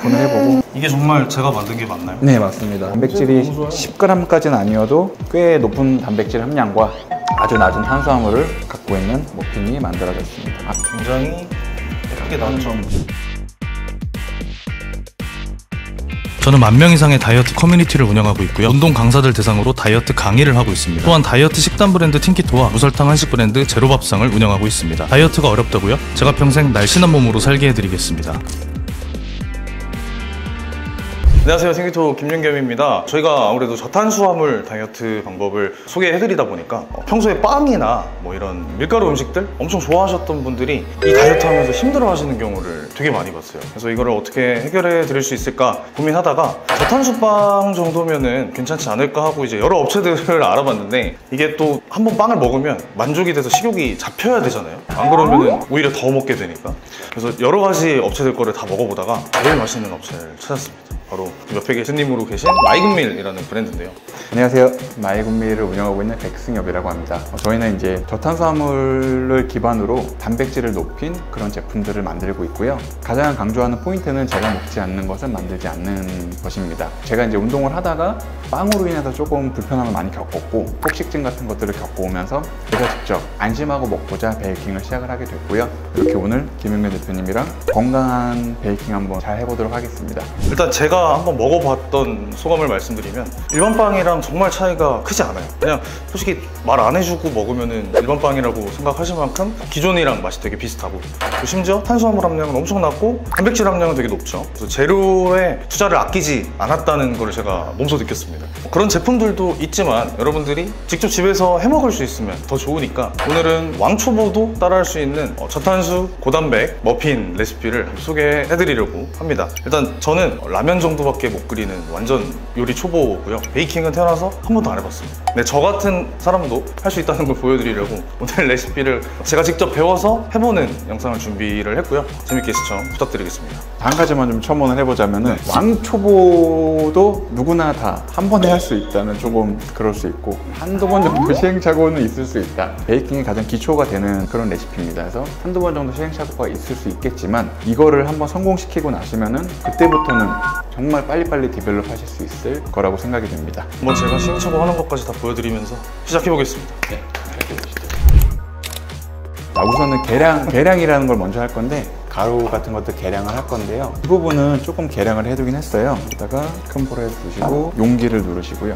오픈을 해보고. 이게 정말 제가 만든 게 맞나요? 네, 맞습니다. 단백질이 10g까지는 아니어도 꽤 높은 단백질 함량과 아주 낮은 탄수화물을 갖고 있는 머핀이 만들어졌습니다. 굉장히 예쁘게 나왔죠. 저는 10,000명 이상의 다이어트 커뮤니티를 운영하고 있고요. 운동 강사들 대상으로 다이어트 강의를 하고 있습니다. 또한 다이어트 식단 브랜드 틴키토와 무설탕 한식 브랜드 제로밥상을 운영하고 있습니다. 다이어트가 어렵다고요? 제가 평생 날씬한 몸으로 살게 해드리겠습니다. 안녕하세요, 틴키토 김윤겸입니다. 저희가 아무래도 저탄수화물 다이어트 방법을 소개해드리다 보니까 평소에 빵이나 뭐 이런 밀가루 음식들 엄청 좋아하셨던 분들이 이 다이어트 하면서 힘들어 하시는 경우를 되게 많이 봤어요. 그래서 이거를 어떻게 해결해 드릴 수 있을까 고민하다가 저탄수빵 정도면은 괜찮지 않을까 하고 이제 여러 업체들을 알아봤는데, 이게 또 한번 빵을 먹으면 만족이 돼서 식욕이 잡혀야 되잖아요. 안 그러면은 오히려 더 먹게 되니까. 그래서 여러 가지 업체들 거를 다 먹어보다가 제일 맛있는 업체를 찾았습니다. 바로 옆에 계신님으로 계신 마이굿밀이라는 브랜드인데요. 안녕하세요. 마이굿밀을 운영하고 있는 백승엽이라고 합니다. 저희는 이제 저탄수화물을 기반으로 단백질을 높인 그런 제품들을 만들고 있고요. 가장 강조하는 포인트는 제가 먹지 않는 것은 만들지 않는 것입니다. 제가 이제 운동을 하다가 빵으로 인해서 조금 불편함을 많이 겪었고 폭식증 같은 것들을 겪어오면서 제가 직접 안심하고 먹고자 베이킹을 시작을 하게 됐고요. 이렇게 오늘 김윤겸 대표님이랑 건강한 베이킹 한번 잘 해보도록 하겠습니다. 일단 제가 한번 먹어봤던 소감을 말씀드리면 일반 빵이랑 정말 차이가 크지 않아요. 그냥 솔직히 말 안 해주고 먹으면은 일반 빵이라고 생각하실 만큼 기존이랑 맛이 되게 비슷하고, 심지어 탄수화물 함량은 엄청 낮고 단백질 함량은 되게 높죠. 그래서 재료에 투자를 아끼지 않았다는 걸 제가 몸소 느꼈습니다. 그런 제품들도 있지만 여러분들이 직접 집에서 해 먹을 수 있으면 더 좋으니까 오늘은 왕초보도 따라할 수 있는 저탄수 고단백 머핀 레시피를 소개해 드리려고 합니다. 일단 저는 라면 정도밖에 못 끓이는 완전 요리 초보고요. 베이킹은 태어나서 한 번도 안 해봤습니다. 근데 저 같은 사람도 할 수 있다는 걸 보여드리려고 오늘 레시피를 제가 직접 배워서 해보는 영상을 준비를 했고요. 재밌게 시청 부탁드리겠습니다. 한 가지만 좀 첨언을 해보자면은 왕초보도 누구나 다 한 번에 할 수 있다면 조금 그럴 수 있고, 한두 번 정도 시행착오는 있을 수 있다. 베이킹이 가장 기초가 되는 그런 레시피입니다. 그래서 한두 번 정도 시행착오가 있을 수 있겠지만 이거를 한번 성공시키고 나시면은 그때부터는 정말 빨리빨리 디벨롭 하실 수 있을 거라고 생각이 됩니다. 한번 제가 시행착오 하는 것까지 다 보여드리면서 시작해보겠습니다. 네, 우선은 계량이라는 걸 먼저 할 건데, 가루 같은 것도 계량을 할 건데요. 이 부분은 조금 계량을 해두긴 했어요. 여기다가 큰 볼에 두시고 용기를 누르시고요.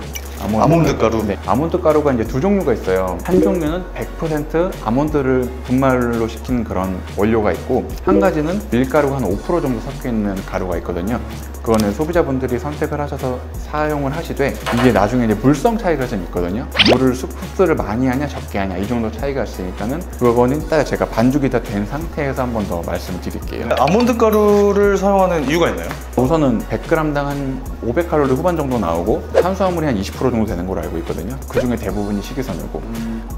아몬드 가루. 네, 아몬드 가루가 이제 두 종류가 있어요. 한 종류는 100% 아몬드를 분말로 시킨 그런 원료가 있고, 한 가지는 밀가루가 한 5% 정도 섞여 있는 가루가 있거든요. 그거는 소비자분들이 선택을 하셔서 사용을 하시되, 이게 나중에 이제 물성 차이가 좀 있거든요. 물을 흡수를 많이 하냐 적게 하냐 이 정도 차이가 있으니까는 그거는 이따가 제가 반죽이 다 된 상태에서 한 번 더 말씀드릴게요. 아몬드 가루를 사용하는 이유가 있나요? 우선은 100g당 한 500칼로리 후반 정도 나오고 탄수화물이 한 20% 정도 되는 걸로 알고 있거든요. 그 중에 대부분이 식이섬유고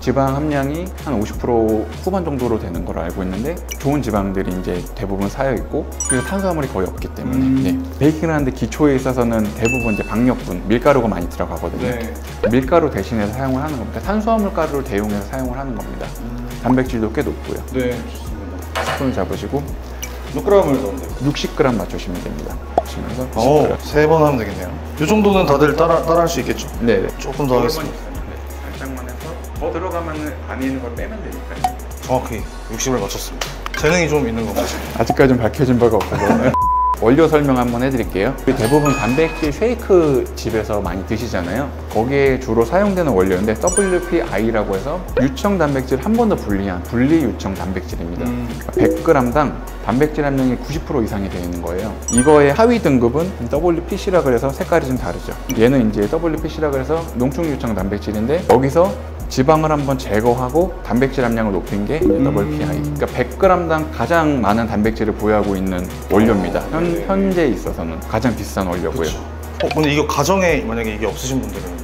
지방 함량이 한 50% 후반 정도로 되는 걸로 알고 있는데, 좋은 지방들이 이제 대부분 쌓여 있고, 그래서 탄수화물이 거의 없기 때문에 네. 베이킹을 하는데 기초에 있어서는 대부분 이제 박력분, 밀가루가 많이 들어가거든요. 네. 밀가루 대신해서 사용을 하는 겁니다. 탄수화물 가루를 대용해서 사용을 하는 겁니다. 단백질도 꽤 높고요. 네, 좋습니다. 스푼을 잡으시고 몇 g을 넣으면 돼요? 60g 맞추시면 됩니다. 보시면서 90g. 3번 하면 되겠네요. 이 정도는 다들 따라할 수 있겠죠? 네네. 조금 더 하겠습니다. 살짝만 해서 더 들어가면 안에 있는 걸 빼면 되니까요. 정확히 60을 맞췄습니다. 재능이 좀 있는 것 같아요. 아직까지는 밝혀진 바가 없어서 원료 설명 한번 해드릴게요. 대부분 단백질 쉐이크 집에서 많이 드시잖아요. 거기에 주로 사용되는 원료인데 WPI라고 해서 유청 단백질 한 번 더 분리한 분리 유청 단백질입니다. 100g당 단백질 함량이 90% 이상이 되어 있는 거예요. 이거의 하위 등급은 WPC라 그래서 색깔이 좀 다르죠. 얘는 이제 WPC라 그래서 농축 유청 단백질인데, 여기서 지방을 한번 제거하고 단백질 함량을 높인 게 WPI. 그러니까 100g당 가장 많은 단백질을 보유하고 있는 원료입니다. 현재에 있어서는 가장 비싼 원료고요. 근데 이거 가정에 만약에 이게 없으신 분들은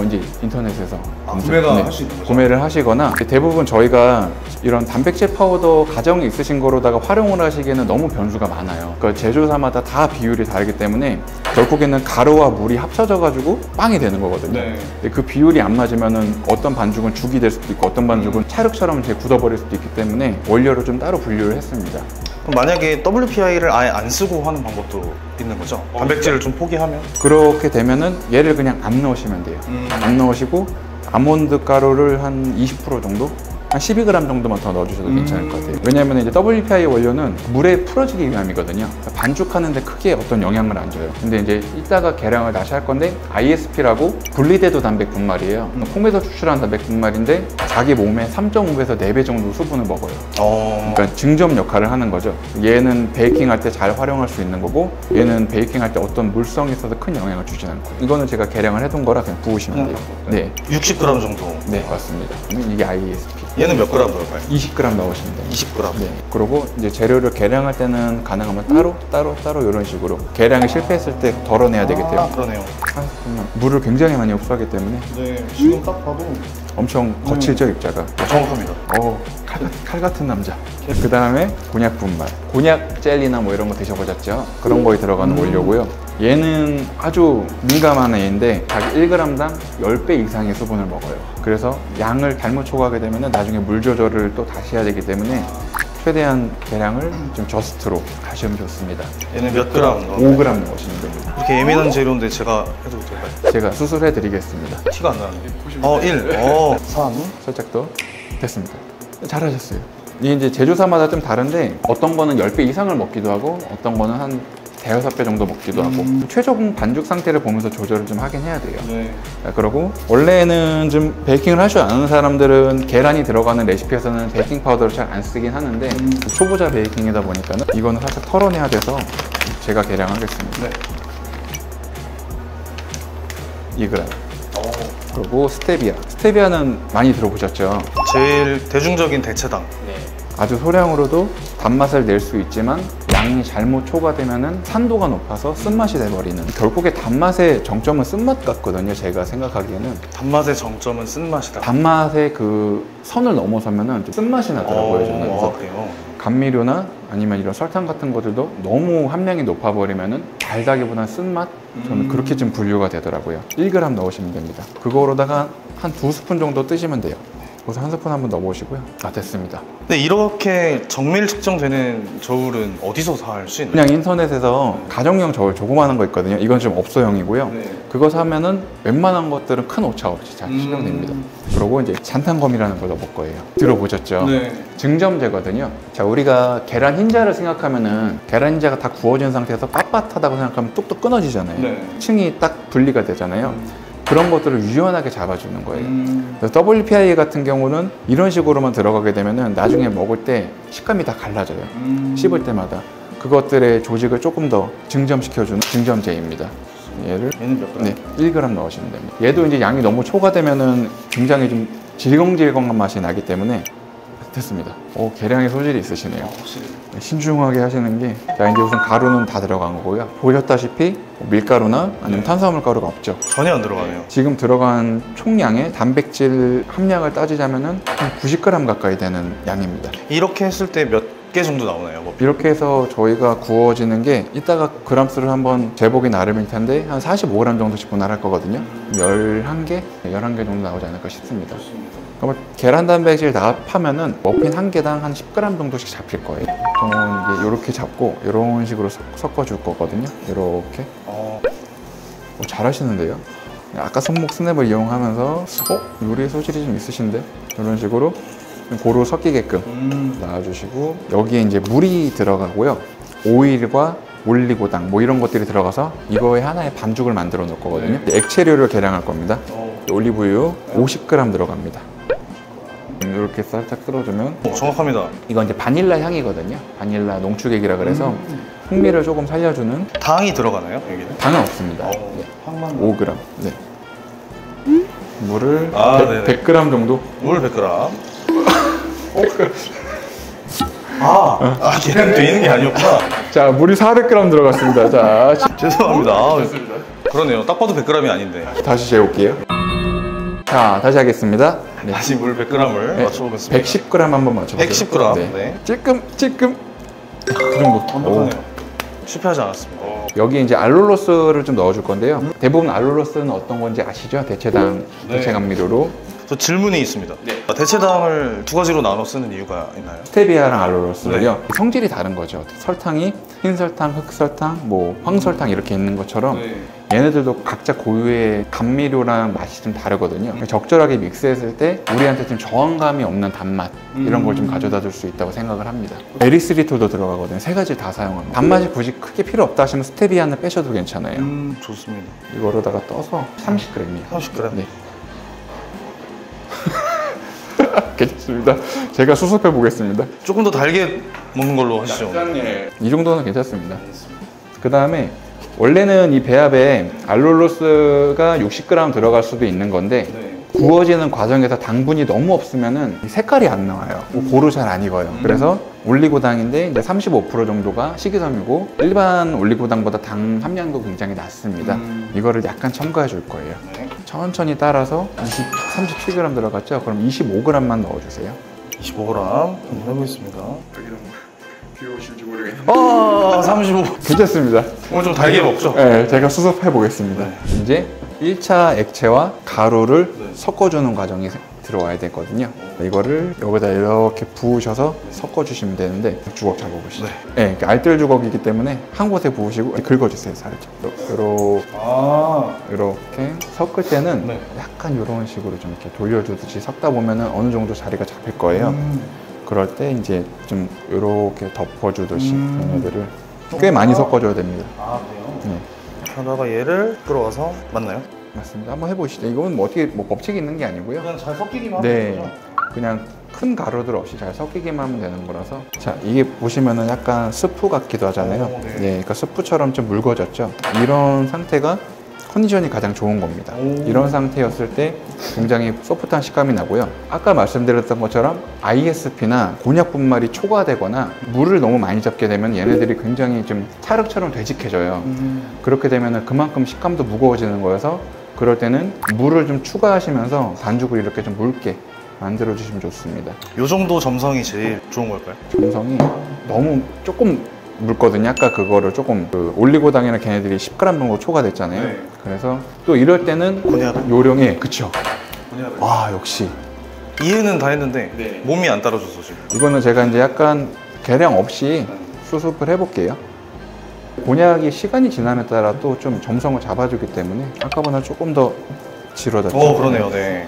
이제 인터넷에서 구매가 할 수 있는 거죠? 구매를 하시거나, 대부분 저희가 이런 단백질 파우더 가정에 있으신 거로다가 활용을 하시기에는 너무 변수가 많아요. 그러니까 제조사마다 다 비율이 다르기 때문에 결국에는 가루와 물이 합쳐져 가지고 빵이 되는 거거든요. 네. 근데 그 비율이 안 맞으면은 어떤 반죽은 죽이 될 수도 있고 어떤 반죽은 찰흙처럼 굳어버릴 수도 있기 때문에 원료를 좀 따로 분류를 했습니다. 그럼 만약에 WPI를 아예 안 쓰고 하는 방법도 있는 거죠? 단백질을 좀 포기하면? 그렇게 되면은 얘를 그냥 안 넣으시면 돼요. 안 넣으시고 아몬드 가루를 한 20% 정도? 한 12g 정도만 더 넣어주셔도 괜찮을 것 같아요. 왜냐하면 이제 WPI 원료는 물에 풀어지기 위함이거든요. 반죽하는데 크게 어떤 영향을 안 줘요. 근데 이제 이따가 계량을 다시 할 건데 ISP라고 분리대도 단백 분말이에요. 콩에서 추출한 단백 분말인데 자기 몸에 3.5배에서 4배 정도 수분을 먹어요. 그러니까 증점 역할을 하는 거죠. 얘는 베이킹 할 때 잘 활용할 수 있는 거고, 얘는 베이킹 할 때 어떤 물성에 있어서 큰 영향을 주지 않고, 이거는 제가 계량을 해둔 거라 그냥 부으시면 돼요. 네, 60g 정도. 네 맞습니다. 이게 ISP. 얘는 몇 그램 들어가요? 20g 넣으시면 됩니다. 20g. 네. 그리고 이제 재료를 계량할 때는 가능하면 따로 이런 식으로 계량이 실패했을 때 덜어내야 되기 때문에 그러네요. 잠깐만. 물을 굉장히 많이 흡수하기 때문에 네, 지금 딱 봐도 엄청 거칠죠 입자가. 정확합니다. 칼 같은 남자. 그 다음에 곤약 분말. 곤약 젤리나 뭐 이런 거 드셔보셨죠? 그런 거에 들어가는 원료고요. 얘는 아주 민감한 애인데 자기 1g당 10배 이상의 수분을 먹어요. 그래서 양을 잘못 초과하게 되면 나중에 물 조절을 또 다시 해야 되기 때문에 최대한 계량을 좀 저스트로 하시면 좋습니다. 얘는 몇 그램 넣어요? 5g 넣으시면 됩니다. 이렇게 예민한 재료인데 제가 해도 될까요? 제가 수술해 드리겠습니다. 티가 안 나는데. 1. 3. 살짝 더. 됐습니다. 잘하셨어요. 이게 이제 제조사마다 좀 다른데 어떤 거는 10배 이상을 먹기도 하고 어떤 거는 한 대여섯 배 정도 먹기도 하고 최종 반죽 상태를 보면서 조절을 좀 하긴 해야 돼요. 네. 그리고 원래는 좀 베이킹을 할 줄 아는 사람들은 계란이 들어가는 레시피에서는 베이킹 파우더를 잘 안 쓰긴 하는데 초보자 베이킹이다 보니까는 이거는 살짝 털어내야 돼서 제가 계량하겠습니다. 네. 2g. 그리고 스테비아는 많이 들어보셨죠? 제일 대중적인 대체당. 아주 소량으로도 단맛을 낼 수 있지만 양이 잘못 초과되면은 산도가 높아서 쓴맛이 돼버리는, 결국에 단맛의 정점은 쓴맛 같거든요. 제가 생각하기에는 단맛의 정점은 쓴맛이다. 단맛의 그 선을 넘어서면은 좀 쓴맛이 나더라고요. 저는. 그래서 그래요? 감미료나 아니면 이런 설탕 같은 것들도 너무 함량이 높아버리면은 달다기보다는 쓴맛? 저는 그렇게 좀 분류가 되더라고요. 1g 넣으시면 됩니다. 그거로다가 한 2스푼 정도 뜨시면 돼요. 그래서 한 스푼 한번 넣어보시고요. 됐습니다. 근데 이렇게 정밀 측정되는 저울은 어디서 살 수 있나요? 그냥 인터넷에서 가정용 저울 조그마한 거 있거든요. 이건 좀 업소용이고요. 네. 그거 사면은 웬만한 것들은 큰 오차 없이 잘 측정됩니다. 그리고 이제 잔탄검이라는 걸 넣어볼 거예요. 들어보셨죠? 네. 증점제거든요. 자, 우리가 계란 흰자를 생각하면은 계란 흰자가 다 구워진 상태에서 빳빳하다고 생각하면 뚝뚝 끊어지잖아요. 네. 층이 딱 분리가 되잖아요. 그런 것들을 유연하게 잡아주는 거예요. 그래서 WPI 같은 경우는 이런 식으로만 들어가게 되면은 나중에 먹을 때 식감이 다 갈라져요. 씹을 때마다. 그것들의 조직을 조금 더 증점시켜주는 증점제입니다. 얘를 얘는 몇 그램? 네, 1g 넣으시면 됩니다. 얘도 이제 양이 너무 초과되면은 굉장히 좀 질겅질겅한 맛이 나기 때문에 됐습니다. 계량의 소질이 있으시네요. 확실히. 신중하게 하시는 게, 자, 이제 우선 가루는 다 들어간 거고요. 보셨다시피 밀가루나 아니면 탄수화물 가루가 없죠. 전혀 안 들어가네요. 지금 들어간 총량의 단백질 함량을 따지자면은 한 90g 가까이 되는 양입니다. 이렇게 했을 때 몇 개 정도 나오나요? 뭐 이렇게 해서 저희가 구워지는 게 이따가 그람수를 한번 재보기 나름일 텐데 한 45g 정도씩 분할할 거거든요. 11개? 11개 정도 나오지 않을까 싶습니다. 그러면 계란 단백질 납하면은 머핀 한 개당 한 10g 정도씩 잡힐 거예요. 보통 이게 이렇게 잡고 이런 식으로 섞어줄 거거든요. 이렇게. 잘하시는데요? 아까 손목 스냅을 이용하면서 요리 소질이 좀 있으신데? 이런 식으로 고루 섞이게끔 놔주시고, 여기에 이제 물이 들어가고요. 오일과 올리고당 뭐 이런 것들이 들어가서 이거에 하나의 반죽을 만들어 놓을 거거든요. 액체류를 계량할 겁니다. 올리브유 50g 들어갑니다. 이렇게 살짝 쓸어주면 정확합니다. 이건 이제 바닐라 향이거든요. 바닐라 농축액이라 그래서 풍미를 조금 살려주는. 당이 들어가나요? 여기는? 당은 없습니다. 네. 5g. 네. 물을 네네. 100g 정도. 물 100g. 계량돼 있는 게 아니었구나. 자, 물이 400g 들어갔습니다. 자, 죄송합니다. 그러네요. 딱 봐도 100g이 아닌데. 다시 재볼게요. 자, 다시 하겠습니다. 네. 다시 물 100g을 맞춰보겠습니다. 110g 한번 맞춰보세요. 110g. 네. 네. 찔끔. 그 정도. 완벽하네요. 실패하지 않았습니다. 여기 이제 알룰로스를 좀 넣어줄 건데요. 대부분 알룰로스는 어떤 건지 아시죠? 대체당, 네. 대체 감미료로. 저 질문이 있습니다. 대체당을 두 가지로 나눠 쓰는 이유가 있나요? 스테비아랑 알룰로스는요, 성질이 다른 거죠. 설탕이 흰설탕, 흑설탕, 뭐 황설탕 이렇게 있는 것처럼 얘네들도 각자 고유의 감미료랑 맛이 좀 다르거든요. 적절하게 믹스했을 때 우리한테 좀 저항감이 없는 단맛 이런 걸 좀 가져다 줄 수 있다고 생각을 합니다. 에리스리톨도 들어가거든요. 세 가지 다 사용합니다. 단맛이 굳이 크게 필요 없다 하시면 스테비아는 빼셔도 괜찮아요. 좋습니다. 이거로다가 떠서 30g이요. 30g? 네. 괜찮습니다. 제가 수습해 보겠습니다. 조금 더 달게 먹는 걸로 하시죠. 이 정도는 괜찮습니다. 그 다음에 원래는 이 배합에 알룰로스가 60g 들어갈 수도 있는 건데 구워지는 과정에서 당분이 너무 없으면은 색깔이 안 나와요. 고루 잘 안 익어요. 그래서 올리고당인데 이제 35% 정도가 식이섬유고 일반 올리고당보다 당 함량도 굉장히 낮습니다. 이거를 약간 첨가해 줄 거예요. 천천히 따라서 37g 들어갔죠? 그럼 25g만 넣어주세요. 25g 한번 해보겠습니다. 귀여우실지 모르겠는데. 35. 괜찮습니다. 오늘 좀 달게 먹죠? 네, 제가 수습해 보겠습니다. 이제 1차 액체와 가루를 섞어주는 과정이 들어와야 되거든요. 이거를 여기다 이렇게 부으셔서 섞어주시면 되는데 주걱 잡아보시죠. 네, 알뜰 주걱이기 때문에 한 곳에 부으시고 긁어주세요, 살짝. 이렇게 섞을 때는 약간 이런 식으로 좀 이렇게 돌려주듯이 섞다 보면은 어느 정도 자리가 잡힐 거예요. 그럴 때 이제 좀 이렇게 덮어주듯이 얘네들을 꽤 많이 섞어줘야 됩니다. 그래요? 네. 하다가 얘를 끌어와서 맞나요? 맞습니다. 한번 해보시죠. 이건 뭐 어떻게 뭐 법칙이 있는 게 아니고요. 그냥 잘 섞이기만 네, 하면 되죠? 그냥 큰 가루들 없이 잘 섞이기만 하면 되는 거라서. 자, 이게 보시면은 약간 스프 같기도 하잖아요. 네. 그러니까 스프처럼 좀 묽어졌죠. 이런 상태가 컨디션이 가장 좋은 겁니다. 이런 상태였을 때 굉장히 소프트한 식감이 나고요. 아까 말씀드렸던 것처럼 ISP나 곤약 분말이 초과되거나 물을 너무 많이 잡게 되면 얘네들이 굉장히 좀 찰흙처럼 되직해져요. 그렇게 되면 그만큼 식감도 무거워지는 거여서 그럴 때는 물을 좀 추가하시면서 반죽을 이렇게 좀 묽게 만들어 주시면 좋습니다. 요 정도 점성이 제일 좋은 걸까요? 점성이 너무 조금 묽거든요. 아까 그거를 조금 올리고당이나 걔네들이 10g 정도 초과됐잖아요. 네. 그래서 또 이럴 때는 곤약. 요령에 그쵸. 와, 역시 이해는 다 했는데 몸이 안 따라줘서 지금. 이거는 제가 이제 약간 계량 없이 수습을 해볼게요. 곤약이 시간이 지남에 따라 또 좀 점성을 잡아주기 때문에 아까보다 조금 더 질어졌죠. 그러네요. 네.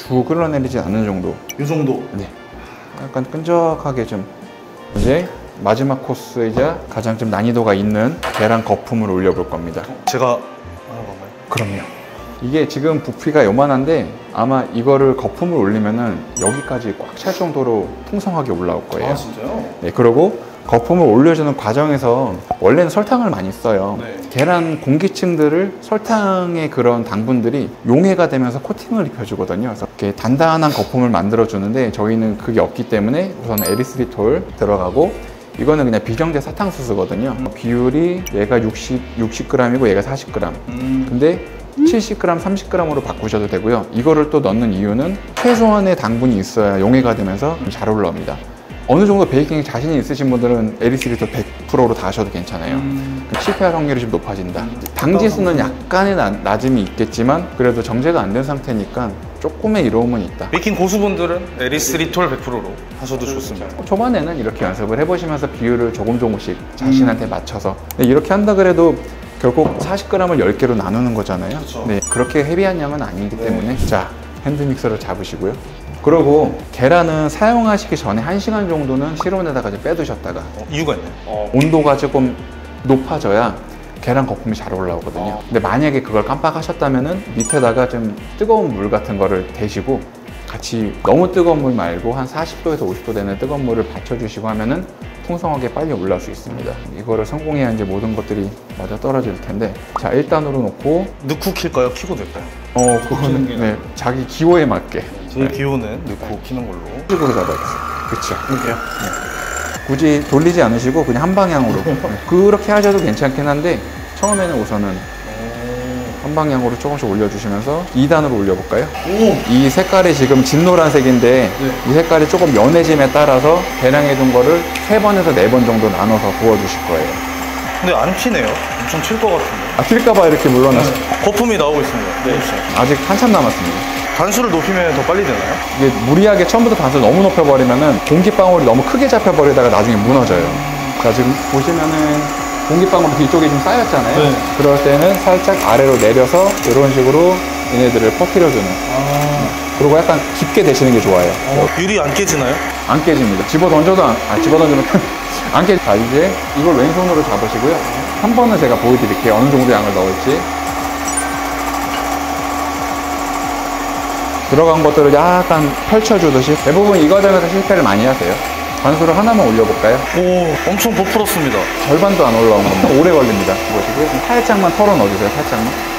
쭉 흘러내리지 않는 정도. 이 정도. 네. 약간 끈적하게 좀. 이제 마지막 코스이자 가장 좀 난이도가 있는 계란 거품을 올려볼 겁니다. 제가 하는 건가요? 그럼요. 이게 지금 부피가 요만한데 아마 이거를 거품을 올리면은 여기까지 꽉 찰 정도로 풍성하게 올라올 거예요. 진짜요? 네, 그리고 거품을 올려주는 과정에서 원래는 설탕을 많이 써요. 계란 공기층들을 설탕의 그런 당분들이 용해가 되면서 코팅을 입혀주거든요. 그래서 이렇게 단단한 거품을 만들어주는데 저희는 그게 없기 때문에 우선 에리스리톨 들어가고 이거는 그냥 비정제 사탕수수거든요. 비율이 얘가 60g이고 얘가 40g. 근데 70g, 30g으로 바꾸셔도 되고요. 이거를 또 넣는 이유는 최소한의 당분이 있어야 용해가 되면서 잘 올라옵니다. 어느 정도 베이킹에 자신이 있으신 분들은 에리스리톨 100%로 다 하셔도 괜찮아요. 실패할 확률이 좀 높아진다. 당지수는 약간의 낮음이 있겠지만 그래도 정제가 안 된 상태니까 조금의 이로움은 있다. 베이킹 고수분들은 에리스리톨 100%로 하셔도 좋습니다. 초반에는 이렇게 연습을 해보시면서 비율을 조금씩 자신한테 맞춰서 이렇게 한다 그래도 결국 40g을 10개로 나누는 거잖아요. 네, 그렇게 헤비한 양은 아니기 때문에 자, 핸드믹서를 잡으시고요. 그리고 계란은 사용하시기 전에 1시간 정도는 실온에다가 이제 빼두셨다가 이유가 있나요? 온도가 조금 높아져야 계란 거품이 잘 올라오거든요. 근데 만약에 그걸 깜빡하셨다면은 밑에다가 좀 뜨거운 물 같은 거를 대시고 같이 너무 뜨거운 물 말고 한 40도에서 50도 되는 뜨거운 물을 받쳐주시고 하면은 풍성하게 빨리 올라올 수 있습니다. 이거를 성공해야 이제 모든 것들이 맞아 떨어질 텐데 자, 1단으로 놓고 넣고 킬까요? 키고 될까요? 그거는 네, 자기 기호에 맞게 제일 기호는 넣고 키는 걸로. 식으로 잡아주세요. 그렇죠. 이렇게요? 굳이 돌리지 않으시고 그냥 한 방향으로 그렇게 하셔도 괜찮긴 한데 처음에는 우선은 한 방향으로 조금씩 올려주시면서 2단으로 올려볼까요? 이 색깔이 지금 진노란색인데 이 색깔이 조금 연해짐에 따라서 계량해둔 거를 3번에서 4번 정도 나눠서 부어주실 거예요. 근데 안 튀네요. 엄청 튈 것 같은데. 아, 튈까봐 이렇게 물러났어요. 거품이 나오고 있습니다. 네. 아직 한참 남았습니다. 단수를 높이면 더 빨리 되나요? 이게 무리하게 처음부터 단수를 너무 높여버리면은 공기방울이 너무 크게 잡혀버리다가 나중에 무너져요. 자, 지금 보시면은 공기방울이 뒤쪽에 좀 쌓였잖아요. 네. 그럴 때는 살짝 아래로 내려서 이런 식으로 얘네들을 퍼뜨려주는. 그리고 약간 깊게 대시는 게 좋아요. 유리 안 깨지나요? 안 깨집니다. 집어 던져도 집어 던지면 안 깨. 자, 이제 이걸 왼손으로 잡으시고요. 한 번은 제가 보여드릴게요. 어느 정도 양을 넣을지. 들어간 것들을 약간 펼쳐주듯이 대부분 이 과정에서 실패를 많이 하세요. 관수를 하나만 올려볼까요? 오, 엄청 부풀었습니다. 절반도 안 올라온 겁니다. 오래 걸립니다. 보시고요. 살짝만 털어 넣어주세요. 살짝만.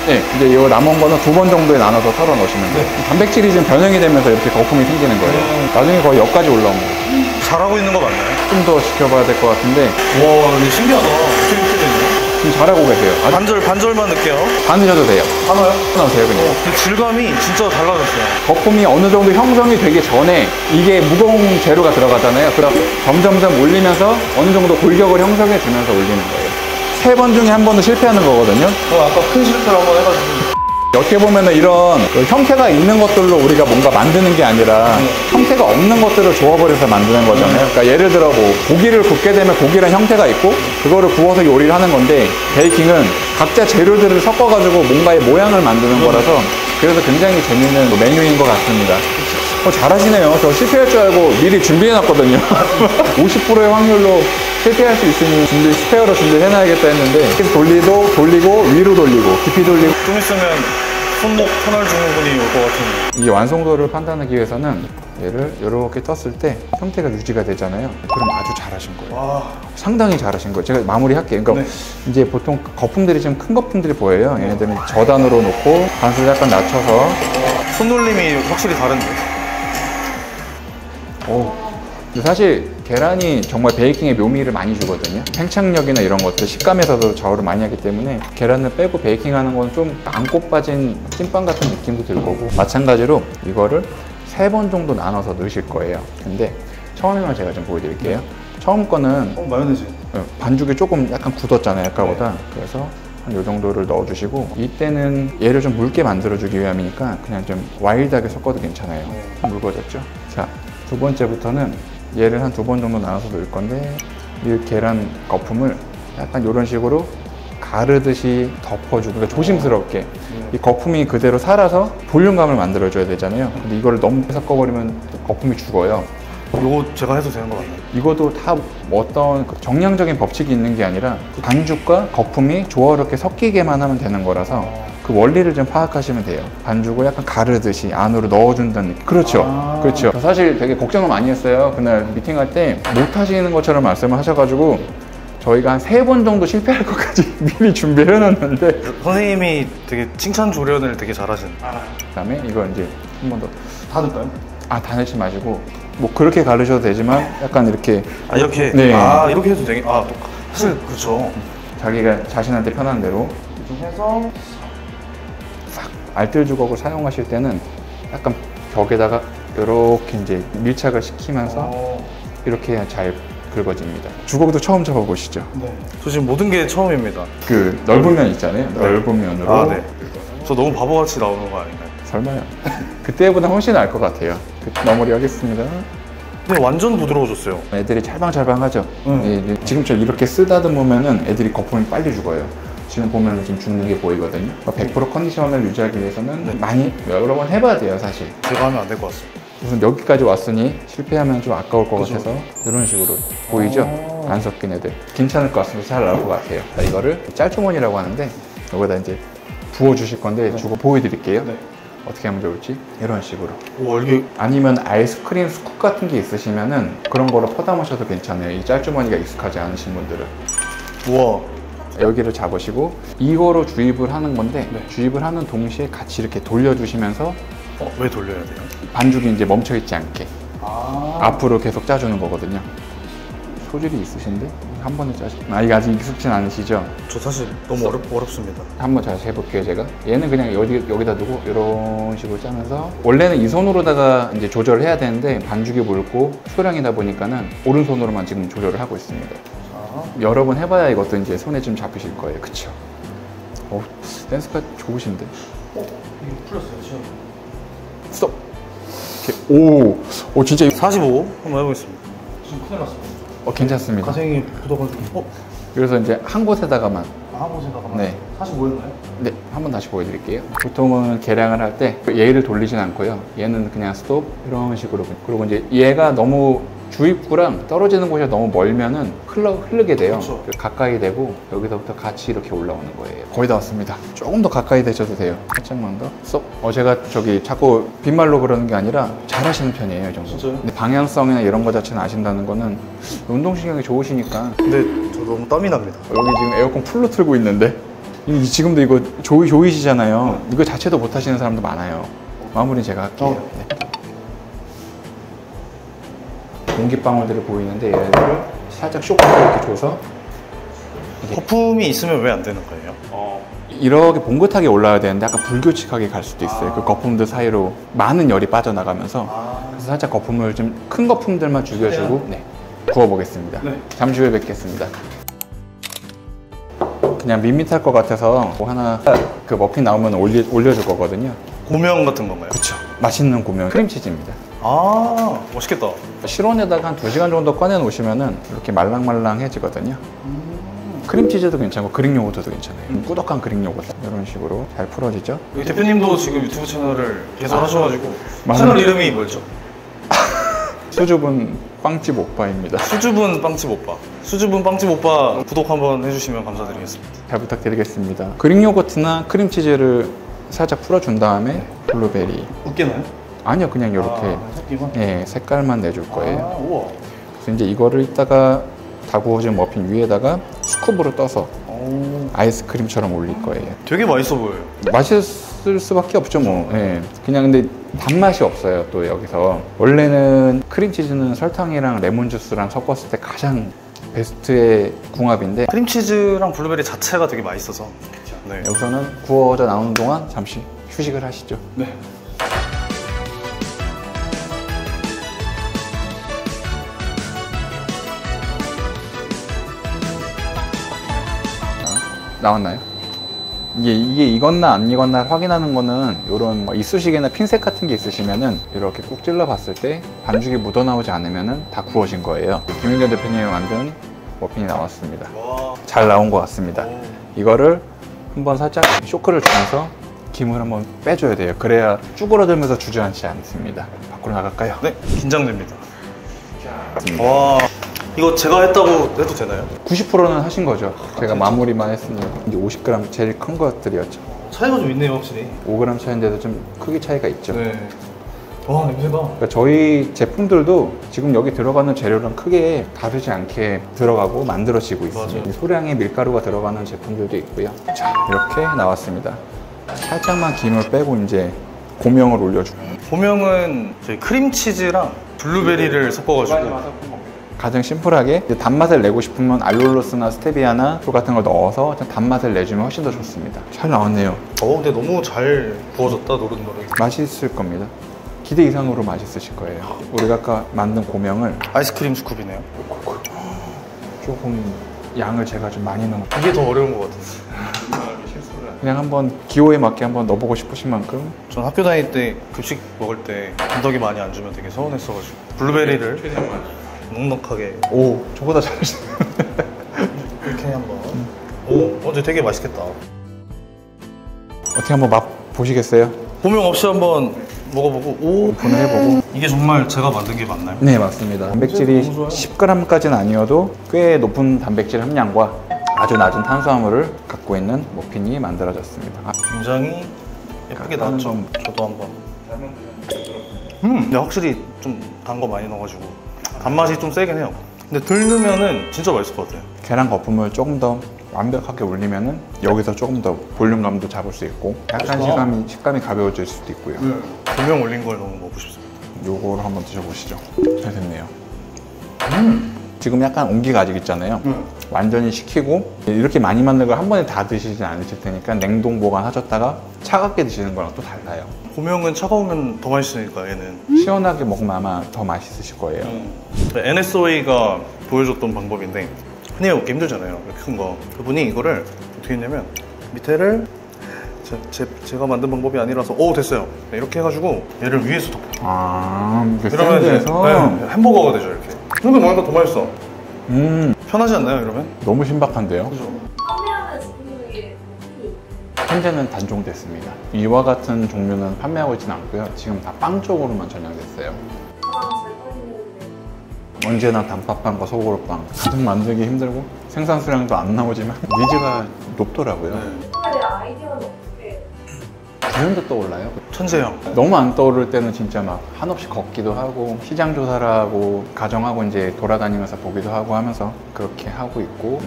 네, 이제 이 남은 거는 2번 정도에 나눠서 털어 넣으시면 돼요. 단백질이 지금 변형이 되면서 이렇게 거품이 생기는 거예요. 나중에 거의 여기까지 올라온 거예요. 잘하고 있는 거 맞나요? 좀 더 지켜봐야 될 것 같은데 와, 이게 신기하다. 어떻게 이렇게 되냐? 지금 잘하고 계세요. 아직 반절만 넣을게요. 반 넣으셔도 돼요. 하나요? 넣으세요 그냥. 근데 질감이 진짜 달라졌어요. 거품이 어느 정도 형성이 되기 전에 이게 무거운 재료가 들어가잖아요. 그럼 점점점 올리면서 어느 정도 골격을 형성해 주면서 올리는 거예요. 3번 중에 한 번은 실패하는 거거든요. 아까 큰 실패를 한번 해가지고. 어떻게 보면은 이런 그 형태가 있는 것들로 우리가 뭔가 만드는 게 아니라 형태가 없는 것들을 조합을 해서 만드는 거잖아요. 그러니까 예를 들어 뭐 고기를 굽게 되면 고기란 형태가 있고 그거를 구워서 요리를 하는 건데 베이킹은 각자 재료들을 섞어가지고 뭔가의 모양을 만드는 거라서 그래서 굉장히 재밌는 메뉴인 것 같습니다. 잘하시네요. 저 실패할 줄 알고 미리 준비해놨거든요. 50%의 확률로 실패할 수 있으니 스페어로 준비해놔야겠다 했는데 계속 돌리고 위로 돌리고 깊이 돌리고 좀 있으면 손목 터널 증후군이 올 것 같은데. 이 완성도를 판단하기 위해서는 얘를 이렇게 떴을 때 형태가 유지가 되잖아요. 그럼 아주 잘하신 거예요. 와. 상당히 잘하신 거예요. 제가 마무리할게요. 그러니까 네. 이제 보통 거품들이 좀 큰 거품들이 보여요. 얘네들은 저단으로 놓고 반수를 약간 낮춰서 손놀림이 확실히 다른데. 근데 사실 계란이 정말 베이킹의 묘미를 많이 주거든요. 팽창력이나 이런 것들, 식감에서도 좌우를 많이 하기 때문에 계란을 빼고 베이킹하는 건 좀 안고 빠진 찐빵 같은 느낌도 들 거고 마찬가지로 이거를 3번 정도 나눠서 넣으실 거예요. 근데 처음에만 제가 좀 보여드릴게요. 처음 거는 마요네즈. 반죽이 조금 약간 굳었잖아요, 아까보다. 그래서 한 이 정도를 넣어주시고 이때는 얘를 좀 묽게 만들어주기 위함이니까 그냥 좀 와일드하게 섞어도 괜찮아요. 묽어졌죠? 자, 2번째부터는 얘를 한 2번 정도 나눠서 넣을 건데 이 계란 거품을 약간 이런 식으로 가르듯이 덮어주고 그러니까 조심스럽게 이 거품이 그대로 살아서 볼륨감을 만들어줘야 되잖아요. 근데 이거를 너무 섞어버리면 거품이 죽어요. 이거 제가 해도 되는 거 맞나요? 이것도 다 어떤 정량적인 법칙이 있는 게 아니라 반죽과 거품이 조화롭게 섞이게만 하면 되는 거라서 그 원리를 좀 파악하시면 돼요. 반죽을 약간 가르듯이 안으로 넣어준다는 느낌. 그렇죠. 그렇죠. 사실 되게 걱정을 많이 했어요. 그날 미팅할 때 못하시는 것처럼 말씀을 하셔가지고 저희가 한 3번 정도 실패할 것까지 미리 준비를 해놨는데 선생님이 되게 칭찬 조련을 되게 잘하시는. 그 다음에 이거 이제 한 번 더 다 넣을까요? 다 넣지 마시고 뭐 그렇게 가르셔도 되지만 약간 이렇게 이렇게? 네. 이렇게 해도 되게? 사실 그렇죠. 자기가 자신한테 편한 대로 좀 해서 싹 알뜰 주걱을 사용하실 때는 약간 벽에다가 이렇게 이제 밀착을 시키면서 이렇게 해야 잘 긁어집니다. 주걱도 처음 잡아보시죠. 네. 저 지금 모든 게 처음입니다. 그 넓은 면 있잖아요. 넓은 면으로. 네. 저 너무 바보같이 나오는 거 아닌가요? 설마요. 그때보다 훨씬 나을 것 같아요. 마무리하겠습니다. 근데 완전 부드러워졌어요. 애들이 찰방찰방하죠. 지금처럼 이렇게 쓰다듬으면은 애들이 거품이 빨리 죽어요. 지금 보면 지금 죽는 게 보이거든요. 100% 컨디션을 유지하기 위해서는 많이 여러 번 해봐야 돼요, 사실. 제가 하면 안 될 것 같습니다. 우선 여기까지 왔으니 실패하면 좀 아까울 것 같아서 이런 식으로 보이죠? 안 섞인 애들. 괜찮을 것 같습니다. 잘 나올 것 같아요. 자, 이거를 짤주머니라고 하는데 여기다 이제 부어주실 건데 주고 보여드릴게요. 네. 어떻게 하면 좋을지 이런 식으로. 오, 이게 아니면 아이스크림 스쿱 같은 게 있으시면은 그런 거로 퍼담으셔도 괜찮아요. 이 짤주머니가 익숙하지 않으신 분들은. 우와. 여기를 잡으시고 이거로 주입을 하는 건데 주입을 하는 동시에 같이 이렇게 돌려주시면서 왜 돌려야 돼요? 반죽이 이제 멈춰있지 않게 앞으로 계속 짜주는 거거든요. 소질이 있으신데 한 번에 짜시. 이게 아직 익숙진 않으시죠? 저 사실 너무 어렵습니다. 한번 다시 해볼게요, 제가. 얘는 그냥 여기다 두고 이런 식으로 짜면서 원래는 이 손으로다가 이제 조절을 해야 되는데 반죽이 묽고 소량이다 보니까는 오른손으로만 지금 조절을 하고 있습니다. 여러 번 해봐야 이것도 이제 손에 좀 잡히실 거예요, 그쵸? 댄스가 좋으신데. 이거 풀렸어요, 지금. 스톱. 오, 진짜 45 한번 해보겠습니다. 지금 큰일 났습니다. 괜찮습니다. 가생이 굳어가지고. 그래서 이제 한 곳에다가만. 한 곳에다가. 네. 45였나요? 네, 한번 다시 보여드릴게요. 보통은 계량을 할 때 얘를 돌리진 않고요. 얘는 그냥 스톱 이런 식으로. 그리고 이제 얘가 너무 주입구랑 떨어지는 곳이 너무 멀면은 흐르게 돼요. 그렇죠. 가까이 되고 여기서부터 같이 이렇게 올라오는 거예요. 거의 다 왔습니다. 조금 더 가까이 되셔도 돼요. 살짝만 더. 스톱. 제가 자꾸 빈말로 그러는 게 아니라 잘하시는 편이에요, 이 정도. 진짜요? 근데 방향성이나 이런 거 자체는 아신다는 거는 운동신경이 좋으시니까. 근데 저 너무 땀이 납니다. 여기 지금 에어컨 풀로 틀고 있는데 지금도 이거 조이시잖아요. 이거 자체도 못 하시는 사람도 많아요. 마무리는 제가 할게요. 네. 공기방울들이 보이는데 얘를 살짝 쇼크를 이렇게 줘서 거품이 있으면 왜 안 되는 거예요? 이렇게 봉긋하게 올라와야 되는데 약간 불규칙하게 갈 수도 있어요. 그 거품들 사이로 많은 열이 빠져나가면서 그래서 살짝 거품을 좀 큰 거품들만 죽여주고 네, 구워보겠습니다. 네. 잠시 후에 뵙겠습니다. 그냥 밋밋할 것 같아서 하나 그 머핀 나오면 올려줄 거거든요. 고명 같은 건가요? 그렇죠. 맛있는 고명 크림치즈입니다. 아, 멋있겠다. 실온에다가 한 2시간 정도 꺼내 놓으시면은 이렇게 말랑말랑해지거든요. 크림치즈도 괜찮고 그릭 요거트도 괜찮아요. 꾸덕한 그릭 요거트 이런 식으로 잘 풀어지죠. 여기 대표님도 지금 유튜브 채널을 개설하셔가지고 맞아요. 채널 이름이 뭐였죠? 수줍은 빵집 오빠입니다. 수줍은 빵집 오빠. 수줍은 빵집 오빠 구독 한번 해주시면 감사드리겠습니다. 잘 부탁드리겠습니다. 그릭 요거트나 크림치즈를 살짝 풀어준 다음에 블루베리. 웃기나요? 아니요, 그냥 이렇게 새끼만? 예, 색깔만 내줄 거예요. 우와. 그래서 이제 이거를 이따가 다 구워진 머핀 위에다가 스쿱으로 떠서 아이스크림처럼 올릴 거예요. 되게 맛있어 보여요. 맛있을 수밖에 없죠, 뭐. 예. 그냥 근데 단맛이 없어요, 또 여기서. 원래는 크림치즈는 설탕이랑 레몬주스랑 섞었을 때 가장 베스트의 궁합인데 크림치즈랑 블루베리 자체가 되게 맛있어서. 네. 여기서는 구워져 나오는 동안 잠시 휴식을 하시죠. 네. 나왔나요? 이게 익었나 안 익었나 확인하는 거는 이런 이쑤시개나 핀셋 같은 게 있으시면은 이렇게 꾹 찔러 봤을 때 반죽이 묻어나오지 않으면은 다 구워진 거예요. 김윤경 대표님이 만든 머핀이 나왔습니다. 와. 잘 나온 것 같습니다. 이거를 한번 살짝 쇼크를 주면서 김을 한번 빼줘야 돼요. 그래야 쭈그러들면서 주저앉지 않습니다. 밖으로 나갈까요? 네, 긴장됩니다. 와, 이거 제가 했다고 해도 되나요? 90%는 하신 거죠. 제가 마무리만 했으니 이제 50g 제일 큰 것들이었죠. 차이가 좀 있네요, 확실히. 5g 차이인데도 좀 크기 차이가 있죠. 네. 와, 냄새가. 그러니까 저희 제품들도 지금 여기 들어가는 재료랑 크게 다르지 않게 들어가고 만들어지고 있습니다. 맞아요. 소량의 밀가루가 들어가는 제품들도 있고요. 자, 이렇게 나왔습니다. 살짝만 김을 빼고 이제 고명을 올려주고. 고명은 저희 크림치즈랑 블루베리를 섞어가지고. 가장 심플하게 이제 단맛을 내고 싶으면 알룰로스나 스테비아나 술 같은 걸 넣어서 단맛을 내주면 훨씬 더 좋습니다. 잘 나왔네요. 근데 너무 잘 구워졌다, 노릇노릇. 맛있을 겁니다. 기대 이상으로 맛있으실 거예요. 우리가 아까 만든 고명을 아이스크림 스쿱이네요. 조금 양을 제가 좀 많이 넣은 이게 더 어려운 것 같아요. 그냥 한번 기호에 맞게 한번 넣어보고 싶으신 만큼 전 학교 다닐 때 급식 먹을 때 건더기 많이 안 주면 되게 서운했어가지고 블루베리를 넉넉하게 오, 저보다 잘하시네. 이렇게 한번. 오, 어제 되게 맛있겠다. 어떻게 한번 맛 보시겠어요? 고명 없이 한번 먹어보고. 오, 오픈을 해보고. 이게 정말 제가 만든 게 맞나요? 네, 맞습니다. 단백질이 너무 좋아요. 10g까지는 아니어도 꽤 높은 단백질 함량과 아주 낮은 탄수화물을 갖고 있는 머핀이 만들어졌습니다. 굉장히 예쁘게 약간은 나왔죠. 좀- 저도 한번. 근데 확실히 좀 단 거 많이 넣어가지고 단맛이 좀 세긴 해요. 근데 덜 넣으면은 진짜 맛있을 것 같아요. 계란 거품을 조금 더 완벽하게 올리면은 여기서 조금 더 볼륨감도 잡을 수 있고 약간 식감이 가벼워질 수도 있고요. 고명 올린 걸 너무 먹고 싶습니다. 요거를 한번 드셔보시죠. 잘 됐네요. 지금 약간 온기가 아직 있잖아요. 완전히 식히고 이렇게 많이 만든 걸 한 번에 다 드시진 않으실 테니까 냉동 보관하셨다가 차갑게 드시는 거랑 또 달라요. 고명은 차가우면 더 맛있으니까 얘는. 시원하게 먹으면 아마 더 맛있으실 거예요. NSOA가 보여줬던 방법인데 흔히 먹기 힘들잖아요. 이렇게 큰 거. 그분이 이거를 어떻게 했냐면 밑에를 제가 만든 방법이 아니라서 됐어요. 네, 이렇게 해가지고 얘를 위에서 덮어. 이렇게 이러면 이제 샌드에서 햄버거가 되죠. 이렇게. 이렇게 먹으니까 더 맛있어. 편하지 않나요? 이러면? 너무 신박한데요? 그죠? 판매하는 제품들이 현재는 단종됐습니다. 이와 같은 종류는 판매하고 있지는 않고요. 지금 다 빵 쪽으로만 전향됐어요. 가장 잘 팔리는데 언제나 단팥빵과 소보루빵 가장 만들기 힘들고 생산 수량도 안 나오지만 니즈가 높더라고요. 판매의 아이디어는 어떻게 구현도 떠올라요. 천재형. 너무 안 떠오를 때는 진짜 막 한없이 걷기도 하고 시장 조사를 하고 가정하고 이제 돌아다니면서 보기도 하고 하면서 그렇게 하고 있고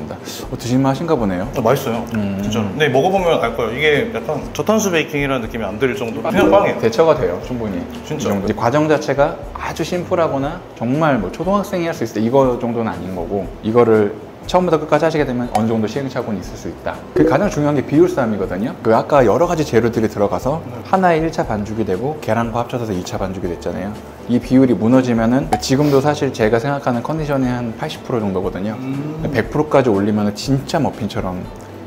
드실만 하신가 보네요. 맛있어요. 진짜로. 근데 먹어보면 알 거예요. 이게 약간 저탄수 베이킹이라는 느낌이 안 들 정도로 그냥 빵이에요. 대처가 돼요, 충분히. 진짜. 이 정도. 이제 과정 자체가 아주 심플하거나 정말 뭐 초등학생이 할 수 있을 때 이거 정도는 아닌 거고 이거를 처음부터 끝까지 하시게 되면 어느 정도 시행착오는 있을 수 있다. 그 가장 중요한 게 비율싸움이거든요. 그 아까 여러 가지 재료들이 들어가서 하나의 1차 반죽이 되고 계란과 합쳐서 2차 반죽이 됐잖아요. 이 비율이 무너지면은 지금도 사실 제가 생각하는 컨디션이 한 80% 정도거든요. 100%까지 올리면 진짜 머핀처럼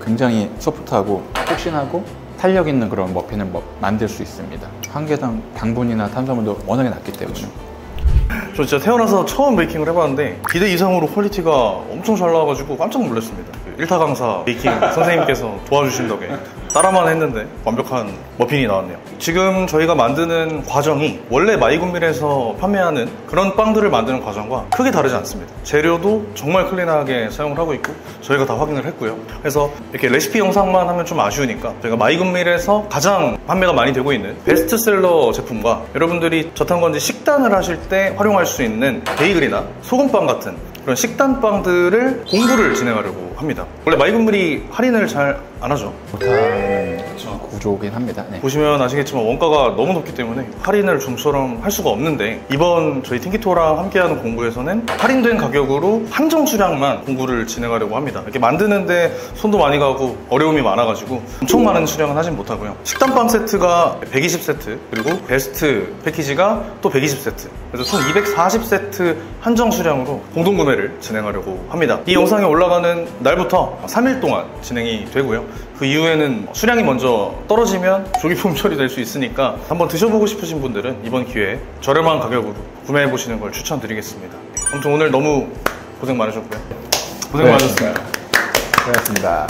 굉장히 소프트하고 폭신하고 탄력 있는 그런 머핀을 만들 수 있습니다. 한 개당 당분이나 탄수화물도 워낙에 낮기 때문에. 저 진짜 태어나서 처음 베이킹을 해봤는데 기대 이상으로 퀄리티가 엄청 잘 나와가지고 깜짝 놀랐습니다. 그 1타 강사 베이킹 선생님께서 도와주신 덕에 따라만 했는데 완벽한 머핀이 나왔네요. 지금 저희가 만드는 과정이 원래 마이굿밀에서 판매하는 그런 빵들을 만드는 과정과 크게 다르지 않습니다. 재료도 정말 클린하게 사용을 하고 있고 저희가 다 확인을 했고요. 그래서 이렇게 레시피 영상만 하면 좀 아쉬우니까 저희가 마이굿밀에서 가장 판매가 많이 되고 있는 베스트셀러 제품과 여러분들이 저탄고지 식단을 하실 때 활용할 수 있는 베이글이나 소금빵 같은 그런 식단빵들을 공부를 진행하려고 합니다. 원래 마이굿밀이 할인을 잘 안 하죠. 못하는 구조긴 합니다. 네. 보시면 아시겠지만 원가가 너무 높기 때문에 할인을 좀처럼 할 수가 없는데 이번 저희 틴키토어랑 함께하는 공부에서는 할인된 가격으로 한정 수량만 공구를 진행하려고 합니다. 이렇게 만드는데 손도 많이 가고 어려움이 많아가지고 엄청 많은 수량은 하진 못하고요. 식단빵 세트가 120세트 그리고 베스트 패키지가 또 120세트 그래서 총 240세트 한정 수량으로 공동구매를 진행하려고 합니다. 이 영상이 올라가는 날부터 3일 동안 진행이 되고요. 그 이후에는 수량이 먼저 떨어지면 조기품 처리될 수 있으니까 한번 드셔보고 싶으신 분들은 이번 기회에 저렴한 가격으로 구매해보시는 걸 추천드리겠습니다. 아무튼 오늘 너무 고생 많으셨고요. 고생 많으셨습니다. 고맙습니다.